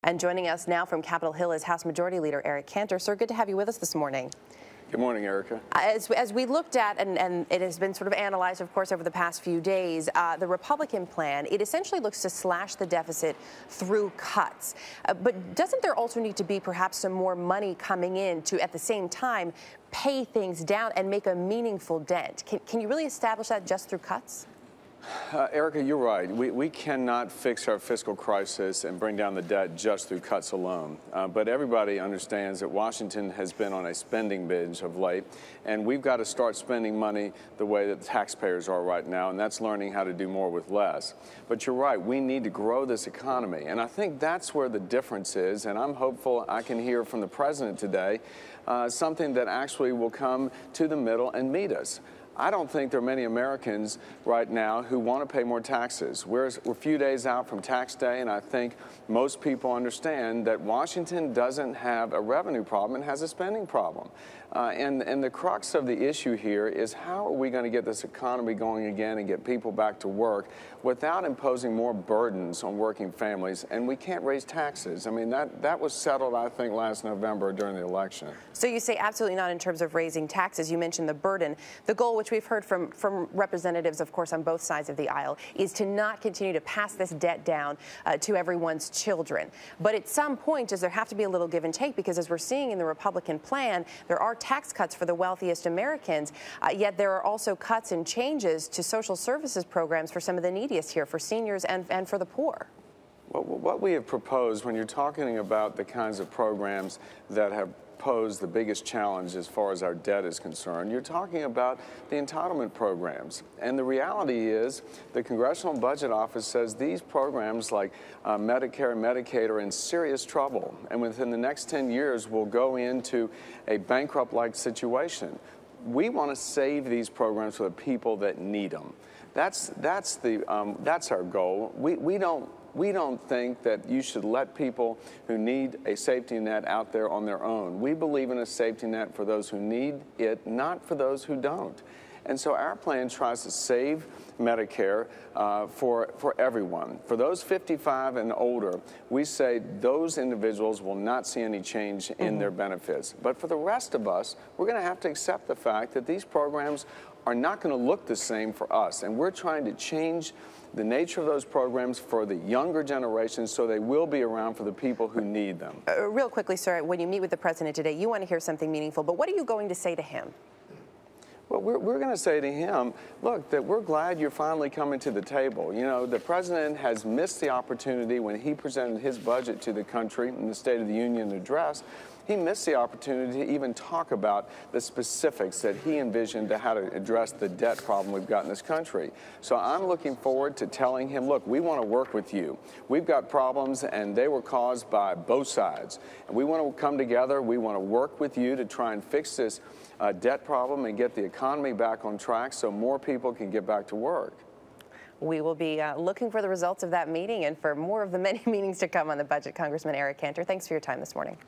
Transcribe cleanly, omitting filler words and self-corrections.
And joining us now from Capitol Hill is House Majority Leader Eric Cantor. Sir, good to have you with us this morning. Good morning, Erica. As we looked at, and it has been sort of analyzed, of course, over the past few days, the Republican plan, it essentially looks to slash the deficit through cuts. But doesn't there also need to be perhaps some more money coming in to, at the same time, pay things down and make a meaningful dent? Can you really establish that just through cuts? Erica, you're right. We cannot fix our fiscal crisis and bring down the debt just through cuts alone. But everybody understands that Washington has been on a spending binge of late, and we've got to start spending money the way that the taxpayers are right now, and that's learning how to do more with less. But you're right. We need to grow this economy, and I think that's where the difference is, and I'm hopeful I can hear from the president today something that actually will come to the middle and meet us. I don't think there are many Americans right now who want to pay more taxes. We're a few days out from tax day, and I think most people understand that Washington doesn't have a revenue problem, it has a spending problem. And the crux of the issue here is how are we going to get this economy going again and get people back to work without imposing more burdens on working families, and we can't raise taxes. I mean, that was settled, I think, last November during the election. So you say absolutely not in terms of raising taxes. You mentioned the burden. The goal, which we've heard from representatives, of course, on both sides of the aisle, is to not continue to pass this debt down to everyone's children. But at some point, does there have to be a little give and take? Because as we're seeing in the Republican plan, there are tax cuts for the wealthiest Americans, yet there are also cuts and changes to social services programs for some of the neediest here, for seniors and for the poor. Well, what we have proposed, when you're talking about the kinds of programs that have posed the biggest challenge as far as our debt is concerned, you're talking about the entitlement programs. And the reality is the Congressional Budget Office says these programs like Medicare and Medicaid are in serious trouble, and within the next 10 years will go into a bankrupt-like situation. We want to save these programs for the people that need them. That's our goal. We don't think that you should let people who need a safety net out there on their own. We believe in a safety net for those who need it, not for those who don't. And so our plan tries to save Medicare for everyone. For those 55 and older, we say those individuals will not see any change in their benefits. But for the rest of us, we're going to have to accept the fact that these programs are not going to look the same for us. And we're trying to change the nature of those programs for the younger generations so they will be around for the people who need them. Real quickly, sir, when you meet with the president today, you want to hear something meaningful, but what are you going to say to him? Well, we're going to say to him, look, that we're glad you're finally coming to the table. You know, the president has missed the opportunity when he presented his budget to the country in the State of the Union address. He missed the opportunity to even talk about the specifics that he envisioned to how to address the debt problem we've got in this country. So I'm looking forward to telling him, look, we want to work with you. We've got problems, and they were caused by both sides. And we want to come together. We want to work with you to try and fix this debt problem and get the economy back on track so more people can get back to work. We will be looking for the results of that meeting and for more of the many meetings to come on the budget. Congressman Eric Cantor, thanks for your time this morning.